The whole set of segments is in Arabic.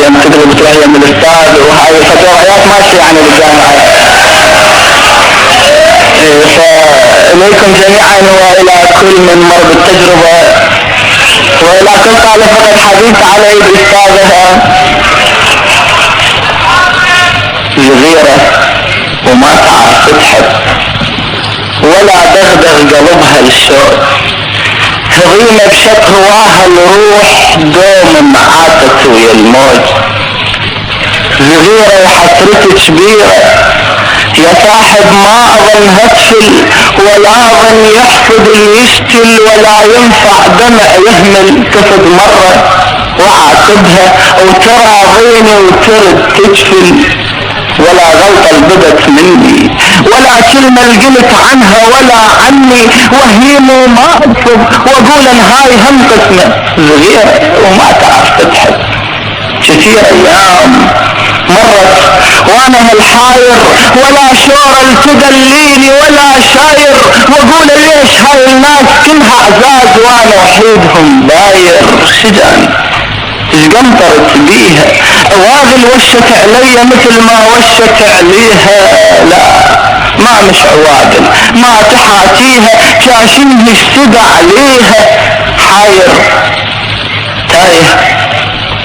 بعدين تقلب تروح يم الاستاذ، وهاي فترات ماشية يعني بالجامعة. فإليكم جميعا وإلى كل من مر بالتجربة وإلى كل طالب فقد حديث علي بأستاذها صغيرة وما تعرف تحب ولا دغدغ قلبها الشوق، هضيمة بشك هواها الروح دوم معاتت ويا الموج، صغيرة وحسرتك كبيرة يا صاحب ما اظن هتفل ولا اظن يحفظ يشتل ولا ينفع دمع يهمل كفد مرة وعاتبها وترى عيني وترد تجفل، ولا غلطة بدت مني ولا كلمة قلت عنها ولا عني، وهيم وما أرفض وأقول إن هاي هم قسمة، صغيرة وما تعرف تضحك. كثير أيام مرت وأنا هالحاير ولا شورة تدليني ولا شاير، وأقول ليش هاي الناس كلها عزاز وأنا وحيدهم داير، شجان قمطرت بيها واغل وشت علي مثل ما وشت عليها، لا ما مش عوادل ما تحاتيها كاشنه اشتدى عليها، حاير تايه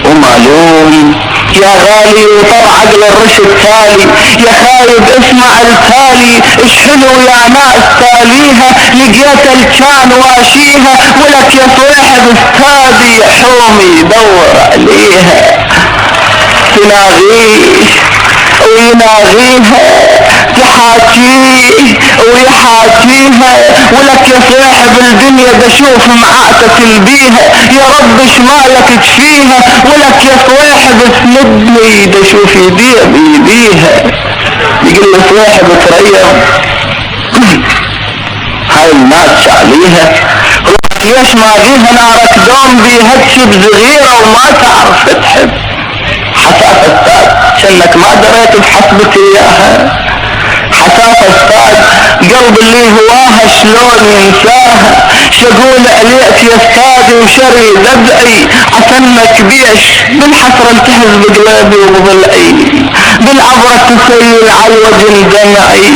ومعلوم يا غالي وطر عقل الرشد تالي، يا خايب اسمع التالي اش حلو يا ناس تاليها، لقيت الكان واشيها ولك يا صاحب استاذي حومي دور عليها، تناغيه ويناغيها تحاكيه ويحاكيها، ولك يا صاحب الدنيا بشوف معاتك البيها، يا رب شمالك تفيها، ولك يا صاحب اسندني دشوف يديها بيديها، يقول له صاحب تريم هاي الناس شعليها ليش ما بيها نارك دوم بيهتش بصغيرة وما تعرف تحب، حساس استاذ شنك ما دريت بحسبتي اياها، حساس استاذ قلب اللي هواها شلون ينساها، شقول عليك يا استاذي وشري ذبعي عسنك بيش بالحسرة التهز بقلبي وضلعي، بالعبرة تسيل على الوجه دمعي،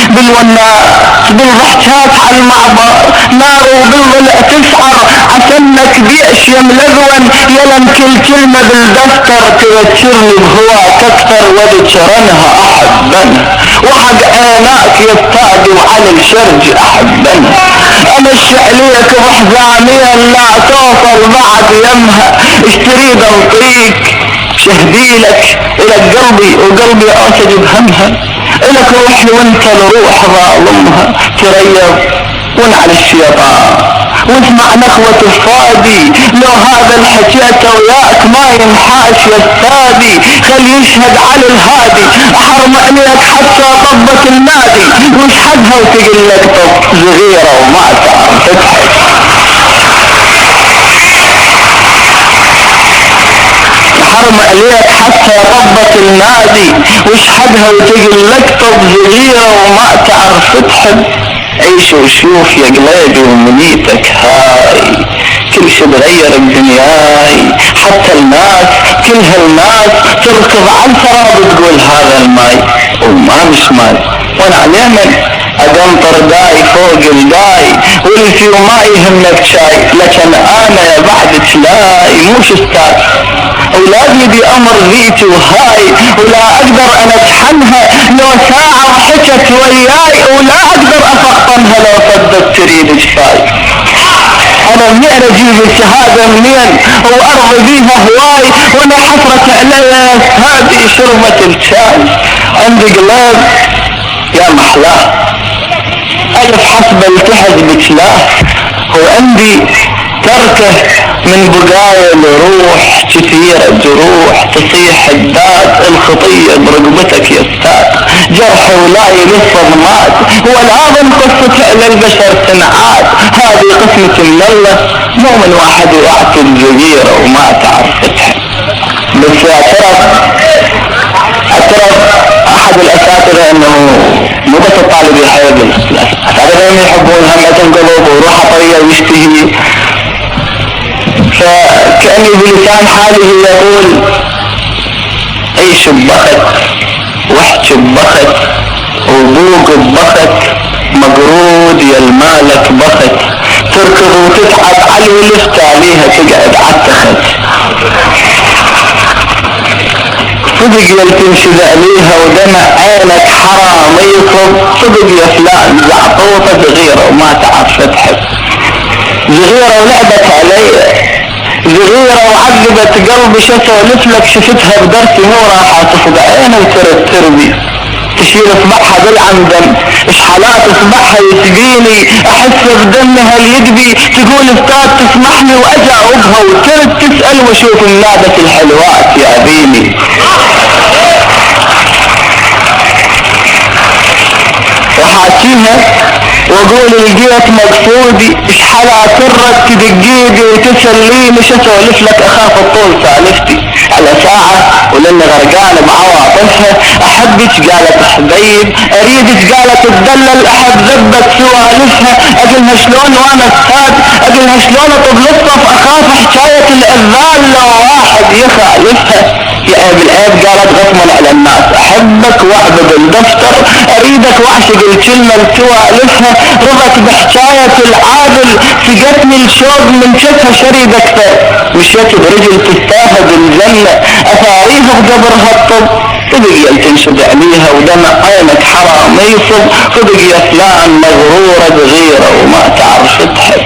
بالوناس بالضحكات على المعبر نار وبالضلع تسعر، عسنك بيش يا ملذون يلم كل كلمة بالدفتر تذكرني بهواك اكثر وذكرنها احبنها، وحق عيناك يا استاذي وعلى الشرج احبنها، امش عليك بحزاميا لا توصل بعد يمها، اش تريد انطيك شهديلك الك قلبي وقلبي اسج بهمها، الك روحي وانت الروح ظالمها، تريض ونعل الشيطان واسمع نخوة الصادي، لو هذا الحكيت وياك ما ينحاش يا استاذي، خل يشهد على الهادي، احرم عليك حتى طبة النادي، وش حدها وتقل لك طب صغيرة وما تعرف تضحك، حرم عليك حتى طبة النادي، وش حدها وتقل لك طب صغيرة وما تعرف تضحك، عيش وشوف يا قلبي ومنيتك هاي، كل شي تغير بدنياي، حتى الناس كل هالناس تركض على الفراب تقول هذا الماي وما مش ماي، وانا على من اقنطر داي فوق الداي، والفي وما يهمك شاي، لكن انا يا بعدك لاي موش استاذ، اولادي بامر ذيتي وهاي، ولا اقدر انا اتحنها لو ساعة وحكت وياي، ولا اقدر افقطنها لو صدت تريد شفاي، انا منين اجيب الشهادة منين وارضي بيها هواي، وانا حسرت علي هذه شربة الشاي، عندي قلب يا محلاه الف حسب التحز بكلاه، وعندي تركه من بقايا الروح كثيرة جروح، تصيح الداد الخطية برقبتك يا استاذ، جرح ولا يلف ضمات، ولا ظن قصة على البشر تنعاد، هذه قسمة من الله، مو من واحد يعطي الجزيرة وما تعرف تضحك. بس اعترف احد الاساتذة انه مو بس الطالب يحب الاساتذة يحبون همة القلوب وروح طريقة ويشتهي، فكأني بلسان حاله يقول عيش ببخت، واحكي ببخت، وبوق ببخت، مقرود يا المالك بخت، تركض وتتعب على ولفت عليها تقعد عالتخت. صدق يا تنشد عليها ودمع عينك حرام يصب، صدق يا فلان زعطوطة صغيرة وما تعرف تحب، صغيرة ولعبت علي، صغيرة وعذبت قلبي، شسولف لك شفتها بدرسي مو راحة تصب عيني وترد تربي، تشيل اصبعها بالعمدن، اش حالات اصبعها يسقيني، احس بدمها اليدبي، تقول استاذ تسمحني واجاوبها وترد تسأل واشوف النابة الحلوات يا بيني. وحاكيها واقول لقيت مقصودي، اش حلا سرك تدقيقي وتسليني، شسولف لك اخاف الطول سالفتي على ساعة ولاني غرقان بعواطفها، احبك قالت حبيب، اريدك قالت تدلل، احب ذبت سوالفها، اقلها شلون وانا استاذ، اقلها شلون اطب للصف، اخاف حكاية الاذان لو واحد يخالفها، يا ابي العيب قالت غصما على الناس، احبك واعبد الدفتر، اريدك واعشق الكلمة لسوالفها، رضت بحكاية العادل، سقتني الشوق من شفها شريد اكثر، مشيت برجل تستاهد الجنة، اثاريها بقبرها الطب، صدق يا تنشد عليها ودمع عينك حرام يصب، صدق يا فلان مغرورة بغيرة وما تعرف تحب،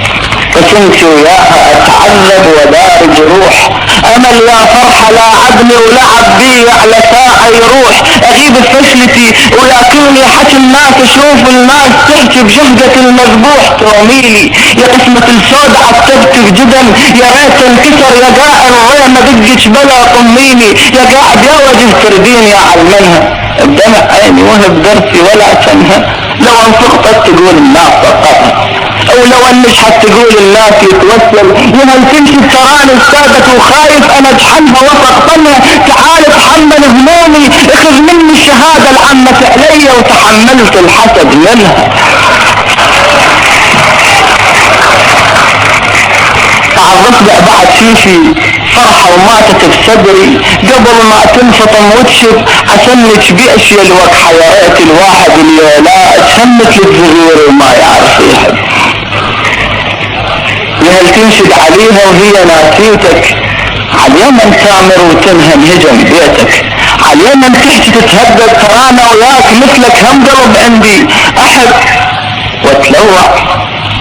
فكنت وياها اتعذب ودار جروح، امل يا فرحة لا عدني ولعب بي على ساعة يروح، اغيب فشلتي ولكني حكي الناس اشوف الناس تحكي بشهقة المذبوح، توميلي يا قسمة السود عتبت بجدن، يا ريت انكسر يا قائل وين ما دقش بلا طميني، يا قاعد يا وجه ترديني اعلمنها، بدمع عيني وهب درسي ولا تنهى، لو انفقتك تقول الناس سقطها، او لو انش تقول الناس يتوسل، يهل تمشي تراني استاذك وخايف انا اتحمها وسقطنها، تعال اتحمل همومي، اخذ مني الشهادة العمت علي وتحملت الحسد منها. تعرفت بعد شيشي فرحة وماتت بصدري قبل ما تنفطم وتشب، عشانك بأشياء الوقحة، يا ريت الواحد اليولات همت للصغير وما يعرف يحب، يهل تنشد عليها وهي ناسيتك، عاليمن تامر وتنهم هجم بيتك، عاليمن تحكي تتهدد ترانا وياك مثلك هم قلب عندي، احب وتلوع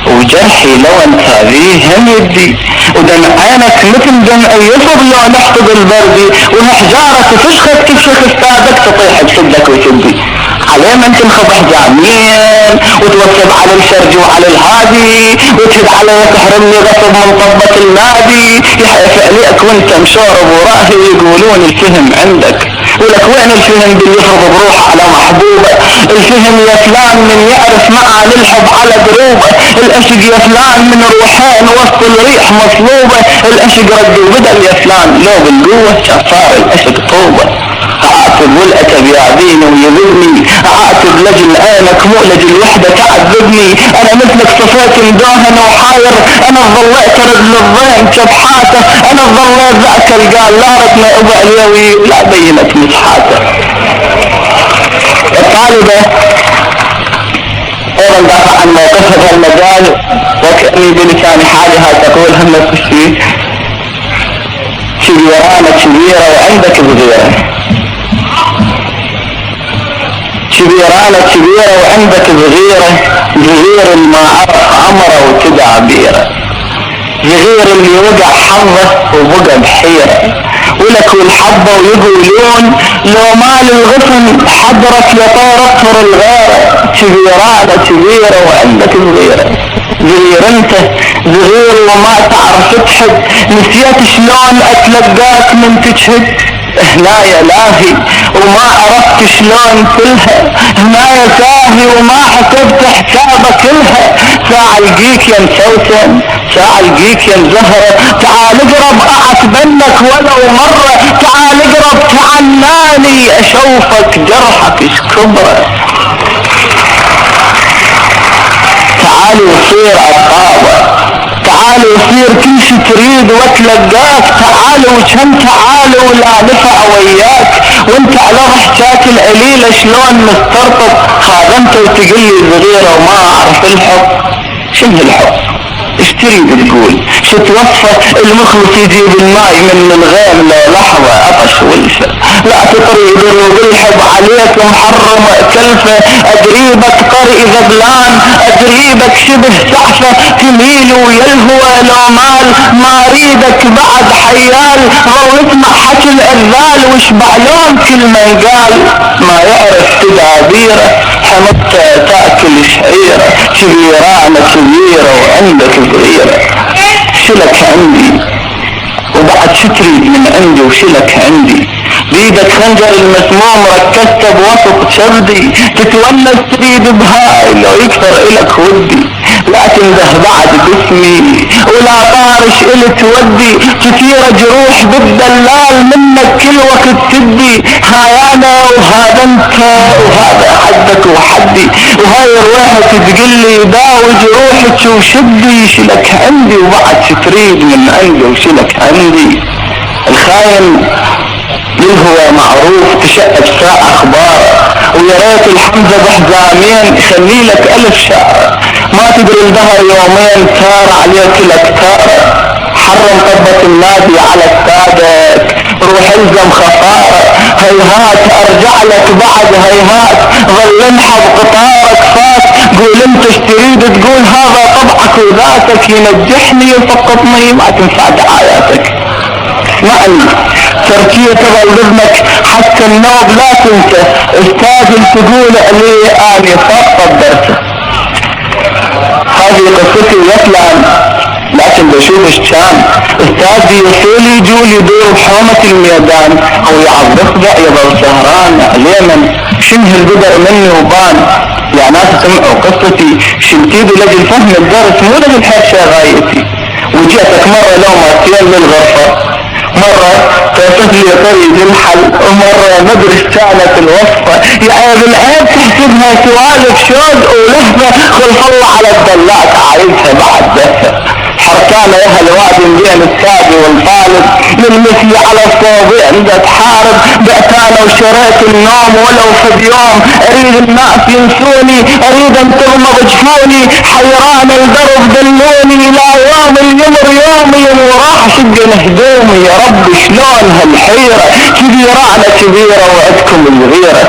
وجرحي لو انت ذي هم يدي، ودمع عينك مثل دمع يصب لو نحفظ البردي، وحجارة تفشخك تفشخ استاذك تطيح بسدك وتدي، علينا انت انخبح جامين وتوسب على الشرج وعلى الهادي، وتهد علي تحرمني غصب من طبة النادي، يحيى فعليك وانت مشورب وراهي، يقولون الفهم عندك، ولك وين الفهم باللي يفرض بروحه على محبوبه، الفهم يا فلان من يعرف معاني الحب على دروبه، الاشق يا فلان من روحين وسط الريح مصلوبه، الاشق رد وبدل يا فلان لو بالقوه شفار الاشق طوبه، اعاتب والاتب يعذيني ويذبني، اعاتب لجل عينك مو لجل وحده تعذبني، انا مثلك صفيت مداهن وحاير، انا ظليت رد للضيم شبحاته، انا ظليت ذاك القال لا ردنا ابو عليوي لا بينت مسحاته. الطالبة ايضا دافع عن موقفها في المجال، وكأني بلسان حالها تقول هم الكشفي شبيرانة كبيرة وعندك صغيرة، شبيرانة كبيرة وعندك صغيرة، صغير ما عرف عمره وتدع بيرة، صغير اللي وقع حظه وبقى بحيرة، ولك والحبة ويقولون لو مال الغصن حضرك يا طير اطفر الغيرة، كبيرانة كبيرة وعندك صغيرة، صغير انت صغير وما تعرف تحب، نسيت شلون اتلقاك من تجهد، هنا يا لاهي وما عرفت شلون كلها، هنا يا ساهي وما حسبت حسابك كلها، ساعة القيك يا مسوسن، ساعة القيك يا مزهرة، تعال اقرب اعتبنك ولو مرة، تعال اقرب تعناني اشوفك جرحك اش كبره، تعال وصير عقابة، تعال وصير كل شي تريد واتلقاك، تعال وكم تعال ولا نفع وياك، وانت على ضحكاك القليلة شلون مسترطب خادمته وتقلي صغيرة وما اعرف الحب. شنو الحب؟ ايش تريد تقول؟ شو توصف المخلص يجيب الماي من الغيم لو لحظة عطش ولفة؟ لا تطري دروب الحب عليك محرم كلفة، ادريبك قرئ ذبلان، ادريبك شبه سعفة، تميل ويلهوى لو مال، ما اريدك بعد حيال، ظل اسمع حكي الاذال واشبع لون كل ما يقال، ما يعرف تدابيره حمدته تاكل شعيره، كبيرانة كبيرة وعندك صغيرة. شلك عندي وبعد شتريد من عندي وشلك عندي، بيدك خنجر المسموم ركزته بوسط شردي، تتونس تريد بهاي لو يكثر الك ودي، لا تنده بعد باسمي ولا طارش الي تودي، كثيرة جروح بالدلال منك كل وقت تدي، هاي انا وهذا انت وهذا حدك وحدي، وهاي روحك تقلي داوي جروحك وشدي، شلك عندي وبعد تريد من عندي وشلك عندي. الخاين للهوى معروف تشقب ساعة اخبار، ويا ريت الحمزة بحزامين يخلي لك 1000 شعر، ما تدري الدهر يومين تار عليك الاكتار، حرم طبة النادي على كتابك، روح الزم خسارة، هيهات ارجع لك بعد هيهات، ظل انحب قطارك فات، قول انت تريد تقول هذا طبعك وذاتك، ينجحني يسقطني ما تنفع دعاياتك. اسمعني تركية تظل بذنك حتى النوب لا تنسى، استاذ تقول لي اني فقط درسه. هذه قصتي ويطلع لكن بشوف الشام، استاذي يصيلي يجول يدور بحومة الميدان، او يعرف ذا يظل سهران عليمن، شنه البدر مني وبان، يا ناس سمعوا قصتي شنتيدي لجل فهم الدرس مو لجل حرشة غايتي، وجئتك مرة لو مرتين للغرفة، مرة توصف لي طريق الحل، ومرة مدرس كانت الوصفة، يا عيب العيب تحسبها سوالف شوق ولهفة، خلف الله على الدلاك عايزها بعد دفة، حركانة يا هالوادي بين السادي والطالب، للمثل على الصوبي عند تحارب، بعتانا وشريت النوم ولو في يوم، اريد الناس ينسوني، اريد ان تغمض جفوني، حيران الدرب دلوني، لا يوم اليمر يومي وراح شق هدومي، يا رب شلون هالحيرة، كبيرانة كبيرة وعدكم الغيرة.